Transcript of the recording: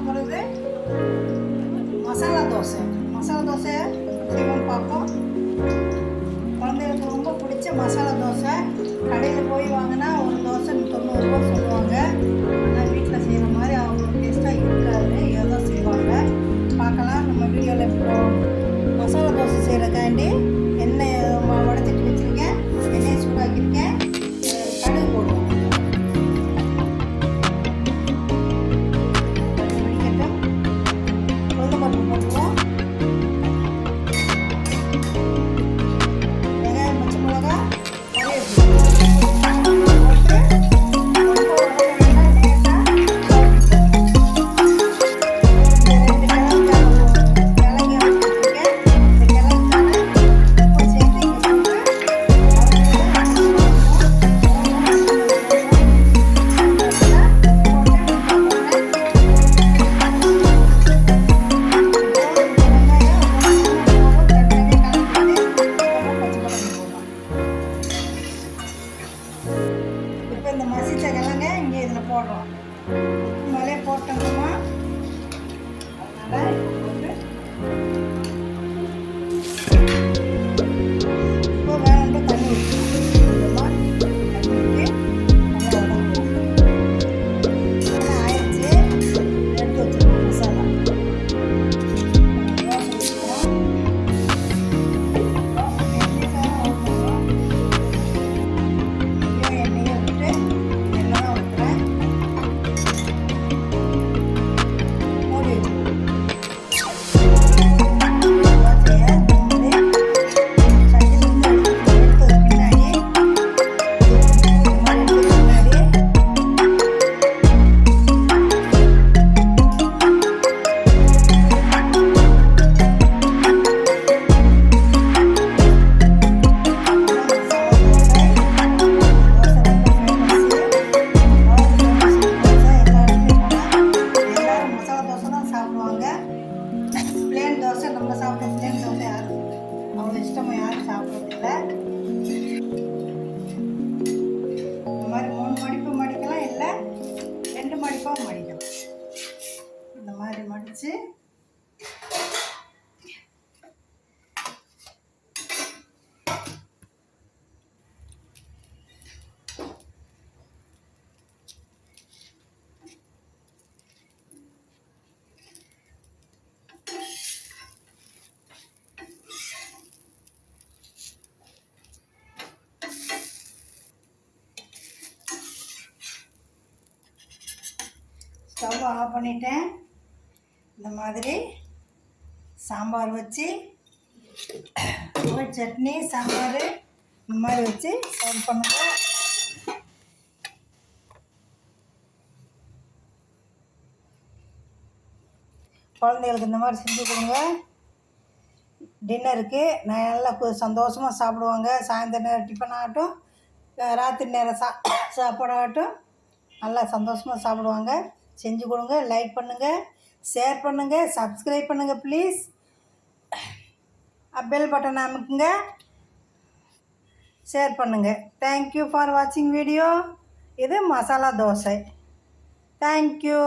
போகிறது மசாலா தோசை. மசாலா தோசை செய்வோம் பார்ப்போம். குழந்தைகளுக்கு ரொம்ப பிடிச்ச மசாலா தோசை. கடையில் போய் வாங்கினா ஒரு தோசை 90 ரூபா சொல்லுவாங்க. ஆனால் வீட்டில் செய்கிற மாதிரி அவங்க டேஸ்ட்டாக இருக்காது. ஏதோ செய்வாங்க. பார்க்கலாம் நம்ம வீடியோவில். இப்போ மசாலா தோசை செய்கிறக்காண்டி எண்ணெய் வடத்திட்டு வச்சுருக்கேன். எண்ணெயை சூடாக்கியிருக்கேன். கடுகு போடுவோம். வெடிக்கட்டும். உளுந்தம்பருப்பு போட்டுருவோம். வெங்காயம், பச்சை மிளகா, கறிவேப்பிலை இந்த மசிச்ச கிழங்க இங்கே இதில் போடுறோம். மேலே போட்டோம்னா அதனால் போட்டு இப்போ வேணுன்ற தண்ணி ஊற்றணும். தண்ணி ஊற்றி நல்லா உடம்பு ஆயிடுச்சு. எடுத்து வச்சுருக்கோம் மசாலா. பிளேன் தோசை நம்ம சாப்பிட்ற பிளேன் தோசை யாரும் அவங்க இஷ்டமாக யாரும் சாப்பிட்றதில்ல. இந்த மாதிரி 3 மடிப்பு மடிக்கலாம், இல்லை 2 மடிப்பாகவும் மடிக்கலாம். இந்த மாதிரி மடித்து ஸ்டவ் ஆஃப் பண்ணிட்டேன். இந்த மாதிரி சாம்பார் வச்சு சட்னி சாம்பார் இந்த மாதிரி வச்சு சர்வ் பண்ணுங்க. குழந்தைகளுக்கு இந்த மாதிரி செஞ்சு கொடுங்க. டின்னருக்கு நல்லா சந்தோஷமாக சாப்பிடுவாங்க. சாயந்தர நேரம் டிஃபன் ஆகட்டும், ராத்திரி நேரம் சாப்பாடாகட்டும், நல்லா சந்தோஷமாக சாப்பிடுவாங்க. செஞ்சு கொடுங்க. லைக் பண்ணுங்கள், ஷேர் பண்ணுங்கள், சப்ஸ்கிரைப் பண்ணுங்கள் ப்ளீஸ். பெல் பட்டன் அமுக்குங்க, ஷேர் பண்ணுங்கள். தேங்க்யூ ஃபார் வாட்சிங் வீடியோ. இது மசாலா தோசை. தேங்க்யூ.